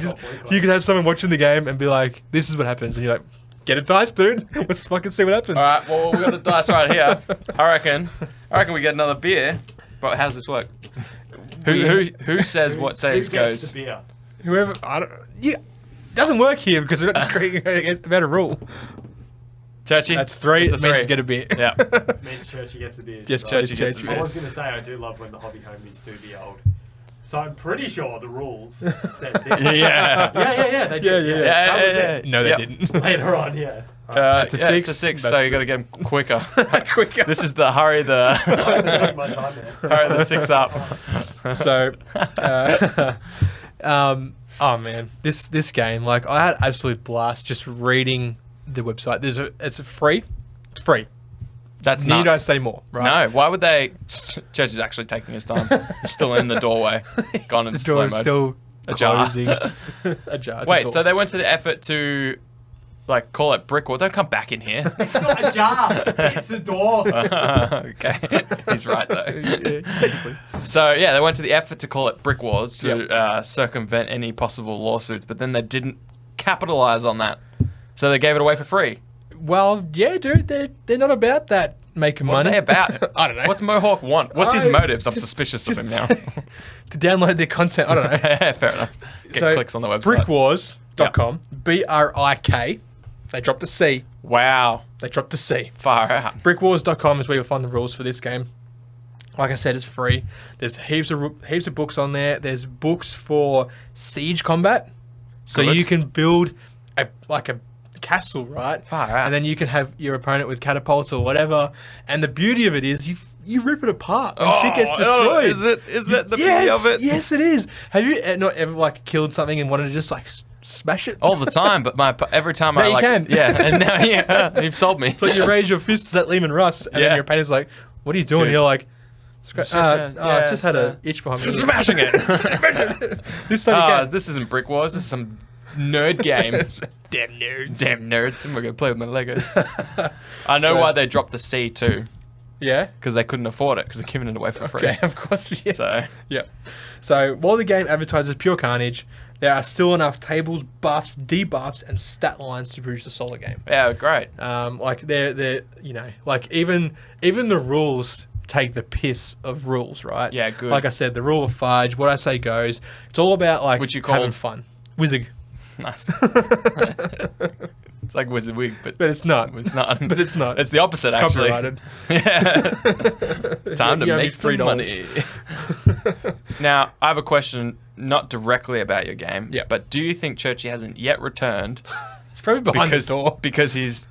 you can have someone watching the game and be like, "This is what happens," and you're like, "Get a dice, dude. Let's fucking see what happens." All right. Well, we got the dice right here. I reckon we get another beer. But how does this work? Who says what says Who gets goes? the beer? Whoever, I don't. Yeah, doesn't work here because we're not just creating about a rule. Churchy. That's three. It's It a means three. to get a beer. Yeah. Means Churchy gets the beer. Yes, right? Churchy gets the Churchy. beer. I was going to say, I do love when the hobby homies do the old. So I'm pretty sure the rules said this. Yeah. Yeah, they did. Yeah. That was it. No, they Yep. didn't. Later on, yeah. That's a six. It's a 6, That's so you got to get them quicker. Quicker. This is the hurry the I'm gonna take my time there. hurry the 6 up. So, oh man, this game, like, I had absolute blast just reading the website. It's free. It's free. That's Need I nuts. say more? Right? No, why would they? Church is actually taking his time. He's still in the doorway, gone into The door slow is mode. still Ajar. closing. Ajar. It's a Wait, door. so they went to the effort to, like, call it Brickwars. Don't come back in here. It's not a jar. It's a door. Okay, he's right though. Yeah, technically. So yeah, they went to the effort to call it Brickwars to circumvent any possible lawsuits, but then they didn't capitalize on that, so they gave it away for free. Well, yeah, dude, they're not about that making What money. are they about? I don't know. What's Mohawk want? What's his I- motives? I'm just- suspicious of him now. to download their content. I don't know. Yeah, fair enough. Get clicks on the website. Brickwars.com. BRIK. They dropped a C. Wow, They dropped a C. far out. Brickwars.com is where you'll find the rules for this game. Like I said, it's free. There's heaps of books on there. There's books for siege combat, so Good. you can build a castle, right? Far out. And then you can have your opponent with catapults or whatever. And the beauty of it is you rip it apart and shit gets destroyed. Is that the yes, beauty of it? Yes, it is. Have you not ever like killed something and wanted to just like smash it? All the time, but every time Now I you like, can. yeah, and now you've sold me. So you raise your fist to that Lehman Russ, and Yeah. then your opponent's like, what are you doing? Dude. You're like, yeah, I just had an itch behind me. Smashing it. This so again. This isn't Brikwars. This is some nerd game. Damn nerds. Damn nerds. And we're going to play with my Legos. I know why they dropped the C too. Yeah. Because they couldn't afford it because they're giving it away for free. Okay, of course. Yeah. So, yeah. So while the game advertises pure carnage, there are still enough tables, buffs, debuffs, and stat lines to produce a solid game. yeah, great. Like they're like even the rules take the piss of rules, right? Yeah, good. Like I said, the rule of fudge, what I say goes. It's all about like Which you having called? fun. Wizard. Nice. It's like Wizard Wig, but It's not. it's not. But it's not. It's the opposite, It's actually. copyrighted. Yeah. Time to You owe me make some $3. money. Now, I have a question, not directly about your game, Yeah. but do you think Churchy hasn't yet returned It's probably behind the door. because he's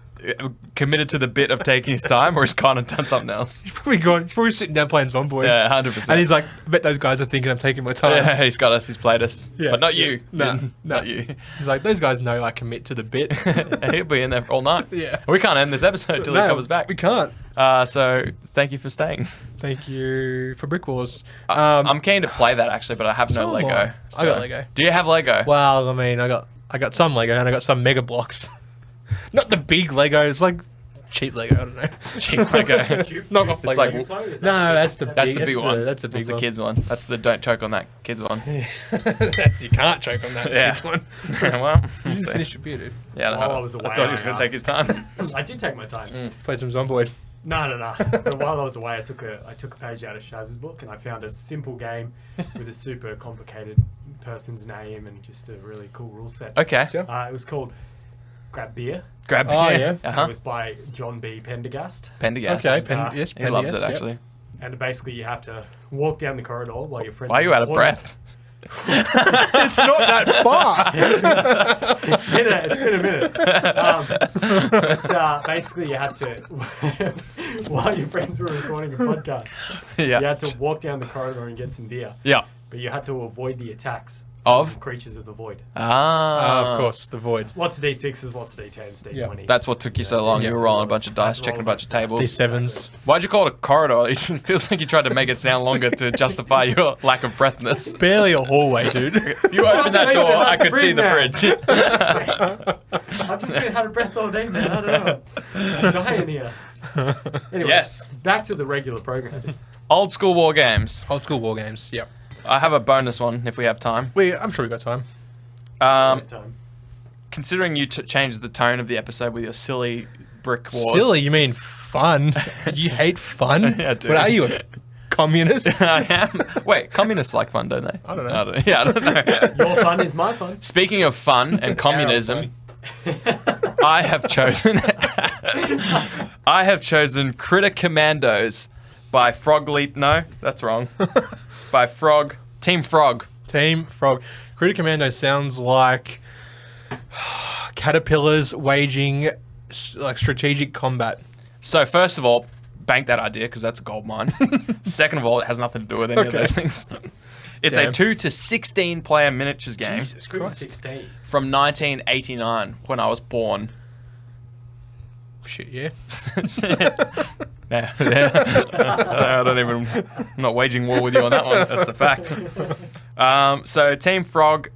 committed to the bit of taking his time, or he's kind of done something else? He's probably gone. He's probably sitting down playing Zomboid. Yeah, 100%. And he's like, I bet those guys are thinking I'm taking my time. yeah, he's got us. He's played us. Yeah. But not you. No, Not you. He's like, those guys know I commit to the bit. He'll be in there all night. Yeah. We can't end this episode until he comes back. We can't. So thank you for staying. Thank you for Brikwars. I'm keen to play that actually, but I have no so am Lego. I. I got Lego. Do you have Lego? Well, I mean, I got some Lego and I got some Mega Blocks. Not the big Lego. It's like cheap Lego. I don't know. Cheap Lego. Knock off It's Lego. like- No, that's the That's big. the big one. That's the big That's the one. kids one. That's the don't choke on that kids one. That's, you can't choke on that Yeah. kids one. Well, You we'll didn't see. finish your beer, dude. Yeah, no, While I was away, thought he was going to take his time. I did take my time. Played some Zomboid. No. But while I was away, I took a page out of Shaaz's book and I found a simple game with a super complicated person's name and just a really cool rule set. Okay. Sure. It was called Grab Beer. Grab Oh, beer. yeah. It Uh-huh. was by John B. Pendergast. Pendergast. Okay, yes, He loves it, yep. actually. And basically, you have to walk down the corridor while your friend. Why are you out of breath? It's not that far. It's been a minute. But basically, you had to, while your friends were recording a podcast, Yeah. you had to walk down the corridor and get some beer. Yeah. But you had to avoid the attacks Of? creatures of the void. Of course, the void. Lots of D6s, lots of D10s, D20s. That's what took you so long. Yeah. You were rolling a bunch of dice, Rolling checking a bunch of tables. D7s. Why'd you call it a corridor? It feels like you tried to make it sound longer to justify your lack of breathness. Barely a hallway, dude. If you opened that door, I could see the bridge. I've just been out of breath all day, man. I don't know. I'm dying here. Anyway, Yes. back to the regular program. Old school war games. Old school war games. Yep. I have a bonus one if we have time. I'm sure we got time. This time. Considering you changed the tone of the episode with your silly brick wars. Silly? You mean fun? You hate fun? Yeah, I do. What are you, a communist? I am. Wait, communists like fun, don't they? I don't know. Yeah, I don't know. Your fun is my fun. Speaking of fun and communism, I have chosen Critter Commandos by Frog Leap. No, that's wrong. By Team Frog. Team Frog. Critter Commando sounds like caterpillars waging like strategic combat. So first of all, bank that idea because that's a gold mine. Second of all, it has nothing to do with any of Okay. those things. It's Damn. a 2 to 16 player miniatures game Jesus Good Christ. 16. from 1989 when I was born. Shit, yeah. Yeah. I don't even. I'm not waging war with you on that one. That's a fact. So Team Frog,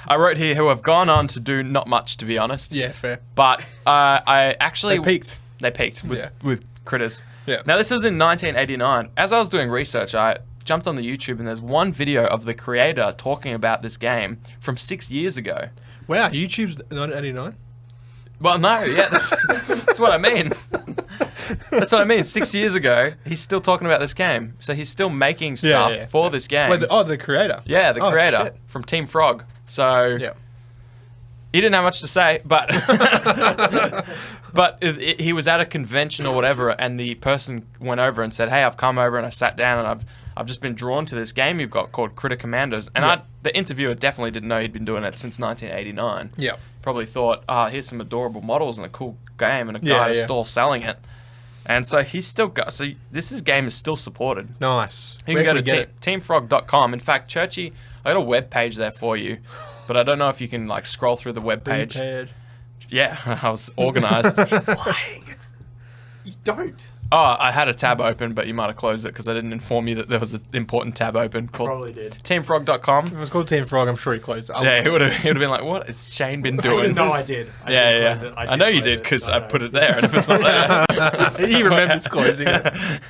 I wrote here who have gone on to do not much, to be honest. Yeah, fair. But I actually They peaked. They peaked with, Yeah. with Critters. Yeah. Now this was in 1989. As I was doing research, I jumped on the YouTube and there's one video of the creator talking about this game from 6 years ago. Wow, YouTube's 1989? Well, no, yeah, that's what I mean. That's what I mean. 6 years ago, he's still talking about this game. So he's still making stuff for this game. Wait, the creator? Yeah, the Oh, creator shit. from Team Frog. So Yeah. he didn't have much to say, but he was at a convention or whatever, and the person went over and said, "Hey, I've come over and I sat down and I've just been drawn to this game you've got called Critter Commandos." And the interviewer definitely didn't know he'd been doing it since 1989. Yeah. Probably thought, here's some adorable models and a cool game, and a Yeah, guy's yeah. still selling it. And so he's still got. So game is still supported. Nice. You Where can go we to teamfrog.com. In fact, Churchy, I got a web page there for you, but I don't know if you can like scroll through the web page. Prepared. Yeah, I was organized. You don't. Oh, I had a tab open, but you might have closed it because I didn't inform you that there was an important tab open called Probably did. teamfrog.com. If it was called Team Frog, I'm sure he closed it. Yeah, he would have been like, what has Shane been doing? No, I did. I Yeah, did yeah. close it. I know you close did it. because No, I no. put it there, and if it's not there, He remembers closing it.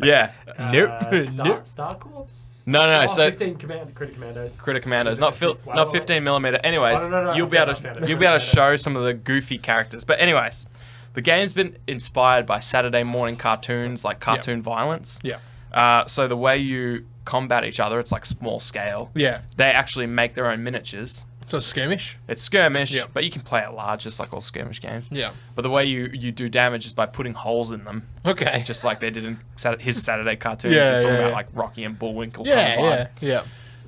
yeah. Nope. Star Corps? No, no, no. Oh, so 15 Critic Commandos. Critic Commandos, Is it not a fif- not 15 millimeter. Anyways, Oh, no, you'll I be able found to it. you'll be able to show some of the goofy characters. But anyways, the game's been inspired by Saturday morning cartoons, like cartoon violence. Yeah. So the way you combat each other, it's like small scale. Yeah. They actually make their own miniatures. So it's skirmish. It's skirmish, Yeah. but you can play it large, just like all skirmish games. Yeah. But the way you do damage is by putting holes in them. Okay. Just like they did in his Saturday cartoons. Yeah, He was talking yeah, about yeah. like Rocky and Bullwinkle. Yeah, kind of vibe. yeah.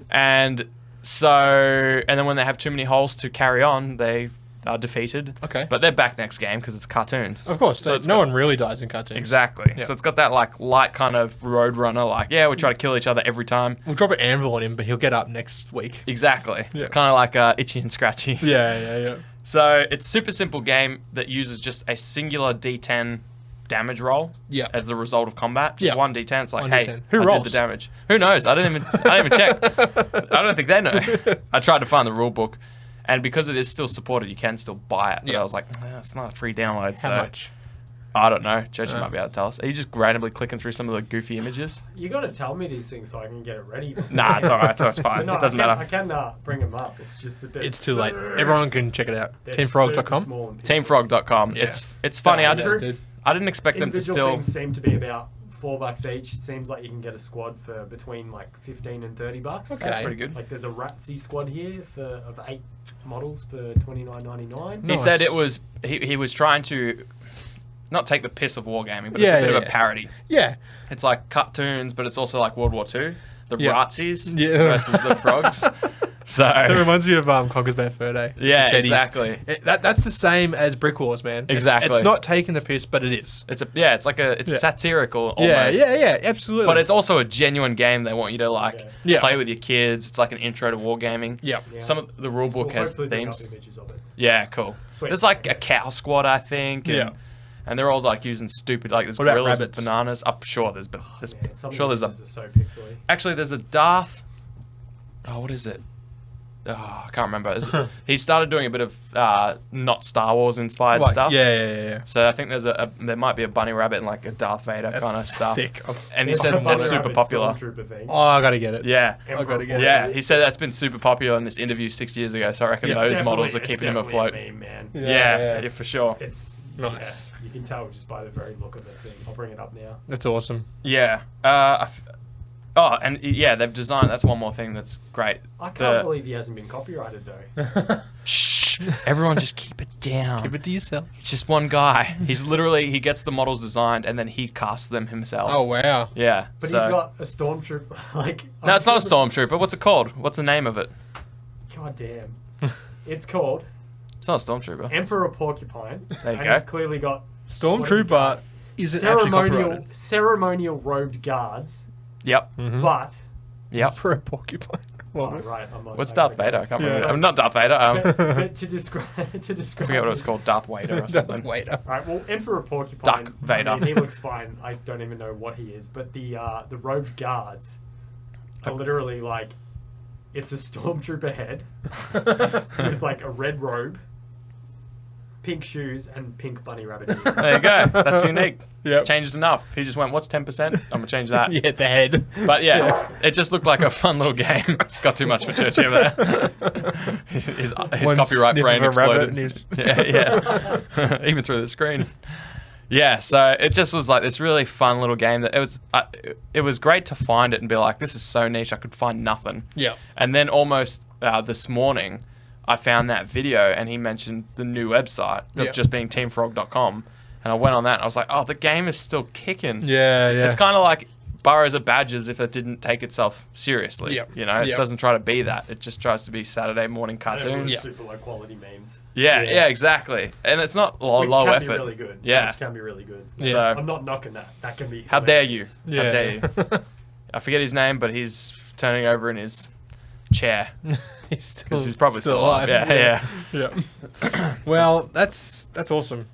And so, and then when they have too many holes to carry on, they are defeated. Okay. But they're back next game because it's cartoons. Of course. So it's no got- one really dies in cartoons. Exactly. Yeah. So it's got that like light kind of Roadrunner, like, yeah, we try to kill each other every time. We'll drop an anvil on him, but he'll get up next week. Exactly. Yeah. Kind of like Itchy and Scratchy. Yeah. So it's a super simple game that uses just a singular D10 damage roll Yeah. as the result of combat. Just Yeah. one D10. It's like, One hey, D10. Who I rolls? did the damage. Who knows? I didn't even check. I don't think they know. I tried to find the rule book, and because it is still supported, you can still buy it. But Yeah. I was like, it's not a free download. How so much? I don't know. Churchy might be able to tell us. Are you just randomly clicking through some of the goofy images? You got to tell me these things so I can get it ready. Nah, it's alright. It's fine. No, It doesn't I matter. can bring them up. It's just that It's too late. Everyone can check it out. they're Teamfrog.com. super small and pixelated. Teamfrog.com. Yeah. It's funny. Yeah, I dude. didn't, I didn't expect them to Individual still. things seem to be about $4 each. It seems like you can get a squad for between like 15 and $30. Okay. That's pretty good. Like there's a Ratsy squad here of 8 models for $29.99. He Nice. said it was he was trying to not take the piss of wargaming, but Yeah, it's a bit of yeah. a parody. Yeah. It's like cartoons, but it's also like World War II. The Yeah. Ratsies Yeah. versus the frogs. So That reminds me of Conker's Bad Fur Day. yeah, The Teddies. exactly. That's the same as Brikwars, man. Exactly. It's not taking the piss, but it is. It's it's Yeah. satirical almost. Yeah, absolutely. But it's also a genuine game. They want you to like Yeah. play with your kids. It's like an intro to wargaming. Yeah. Yeah. Some of the rule book Well, has hopefully they'll themes. have images of it. Yeah, cool. Sweet. There's like a cow squad, I think. And, Yeah. And they're all like using stupid like there's What about gorillas with rabbits? bananas. I'm sure there's Man, some sure of there's the a images are so pixely. actually there's a Darth. Oh, what is it? Oh, I can't remember. He started doing a bit of not Star Wars inspired Like, stuff. Yeah. So I think there might be a bunny rabbit and like a Darth Vader That's kind of stuff. sick. And he There's said a that's Bunny super Rabbit popular. Stormtrooper thing. Oh, I gotta get it. Yeah. I gotta get it. Yeah, he said that's been super popular in this interview 6 years ago. So I reckon It's those models are It's keeping him definitely afloat. a meme, man. Yeah, for sure. It's Nice. Yeah, you can tell just by the very look of the thing. I'll bring it up now. That's awesome. Yeah. And yeah, they've designed. That's one more thing that's great. I can't believe he hasn't been copyrighted though. Shh! Everyone, just keep it down. Give it to yourself. It's just one guy. He's literally he gets the models designed and then he casts them himself. Oh wow. Yeah. But so- he's got a stormtrooper. Like No, it's not a stormtrooper. What's it called? What's the name of it? God damn. It's called It's not a stormtrooper. Emperor Porcupine. There you and go. he's clearly got Stormtrooper isn't actually copyrighted. ceremonial robed guards, Yep. but Yep. For a porcupine. oh, right, I'm not, What's I Darth gotta Vader? go. I can't Yeah. remember. I'm not Darth Vader. But to describe, I forget what it was called. Darth Vader or something. Wait up. All right, well, Emperor Porcupine. Darth Vader. I mean, he looks fine. I don't even know what he is, but the robed guards are literally like, it's a stormtrooper head with like a red robe, pink shoes, and pink bunny rabbit ears. There you go. That's unique. Yep. Changed enough. He just went, what's 10%? I'm going to change that. Yeah, the head. But yeah, it just looked like a fun little game. It's got too much for Churchy over there. his One copyright sniff brain of a rabbit exploded. and Yeah. Even through the screen. Yeah, so it just was like this really fun little game that it was great to find it and be like, this is so niche, I could find nothing. Yeah. And then almost this morning, I found that video and he mentioned the new website of Yeah. just being teamfrog.com. And I went on that and I was like, oh, the game is still kicking. Yeah. It's kind of like Burrows of Badgers if it didn't take itself seriously. Yep. You know, it Yep. doesn't try to be that. It just tries to be Saturday morning And cartoons. with super low quality memes. Yeah, exactly. And it's not low Which can effort. be really good. Yeah. Which can be really good. Yeah. So, So- I'm not knocking that. That can be. How dare you? hilarious. How dare you? I forget his name, but he's turning over in his chair. He's Because he's probably still alive. Yeah. Yeah. Well, that's awesome.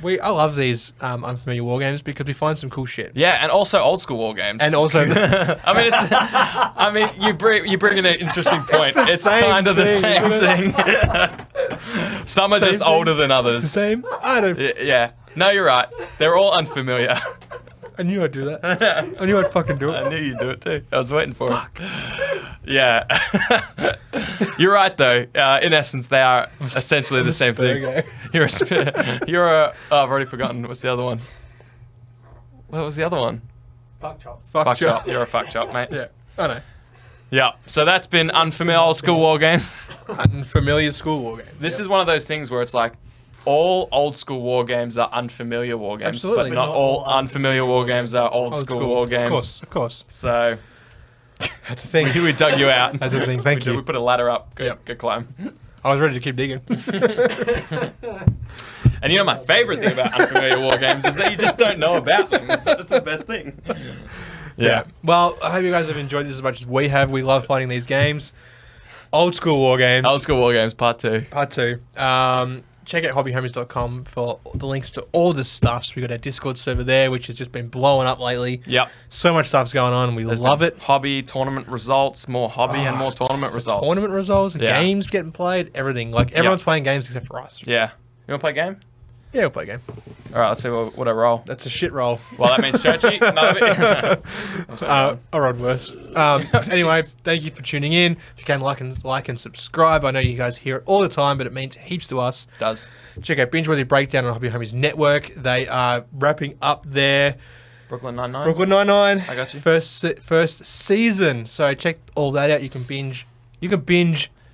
I love these unfamiliar war games because we find some cool shit. Yeah, and also old school war games. And also, I mean, you bring in an interesting point. It's same kind of the thing, same isn't thing. Some are Same just thing. older than the others. same. I don't. Yeah. No, you're right. They're all unfamiliar. I knew I'd do that. I knew I'd fucking do it. I knew you'd do it too. I was waiting for it. Yeah. You're right, though. In essence, they are essentially the same thing. You're a... Oh, I've already forgotten. What's the other one? What was the other one? Fuck chop. Fuck chop. You're a fuck chop, mate. Yeah, I know. Yeah. So that's been unfamiliar old school war games. Unfamiliar school war game. This is one of those things where it's like, all old school war games are unfamiliar war games, Absolutely. but not all unfamiliar war games are old school war games. Of course. So That's a thing. we dug you out. That's a thing. Thank We you. put a ladder up. Good, Yep. good climb. I was ready to keep digging. And you know my favorite thing about unfamiliar war games is that you just don't know about them. That's the best thing. Yeah. Well, I hope you guys have enjoyed this as much as we have. We love finding these games. Old school war games. Old school war games part 2. Part 2. Check out hobbyhomies.com for the links to all this stuff. So we got our Discord server there, which has just been blowing up lately. Yep. So much stuff's going on, and we There's love been it. Hobby, tournament results, more hobby and more tournament results. Tournament results, Yeah. games getting played, everything. Like everyone's playing games except for us. Yeah. You want to play a game? Yeah, we'll play a game. All right, let's see what I roll. That's a shit roll. Well, that means Churchy. Another bit. Or on worse. Anyway, thank you for tuning in. If you can like and subscribe. I know you guys hear it all the time, but it means heaps to us. Does. Check out Binge Worthy Breakdown on Hobby Homies Network. They are wrapping up their Brooklyn Nine-Nine. Brooklyn Nine-Nine. I got you. First season. So check all that out. You can binge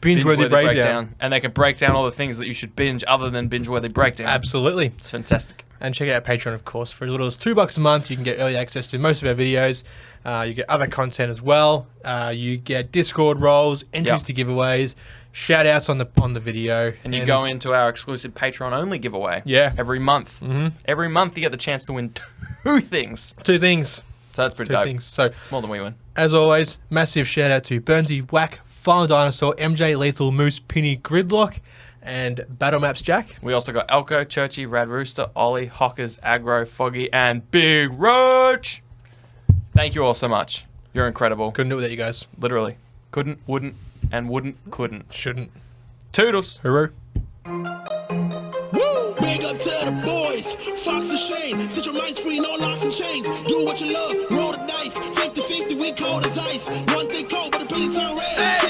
Binge-worthy breakdown. And they can break down all the things that you should binge other than binge-worthy breakdown. Absolutely. It's fantastic. And check out Patreon, of course. For as little as $2 a month, you can get early access to most of our videos. You get other content as well. You get Discord roles, entries to giveaways, shout outs on the video. And you go into our exclusive Patreon-only giveaway. Yeah. Every month. Mhm. Every month you get the chance to win 2 things. 2 things. So that's pretty 2 dope. things. So, It's more than we win. as always, massive shout out to Burnsy, Whack, Farm Dinosaur, MJ, Lethal, Moose, Penny, Gridlock, and Battle Maps Jack. We also got Elko, Churchy, Rad Rooster, Ollie, Hockers, Aggro, Foggy, and Big Roach. Thank you all so much. You're incredible. Couldn't do it without you guys. Literally. Couldn't, wouldn't, and wouldn't, couldn't. Shouldn't. Toodles. Hooroo. Woo! Big up to the boys, Fox and Shane. Set your minds free, no locks and chains. Do what you love, roll the dice. 50-50, we cold as ice. One thing cold, but the penny turn red.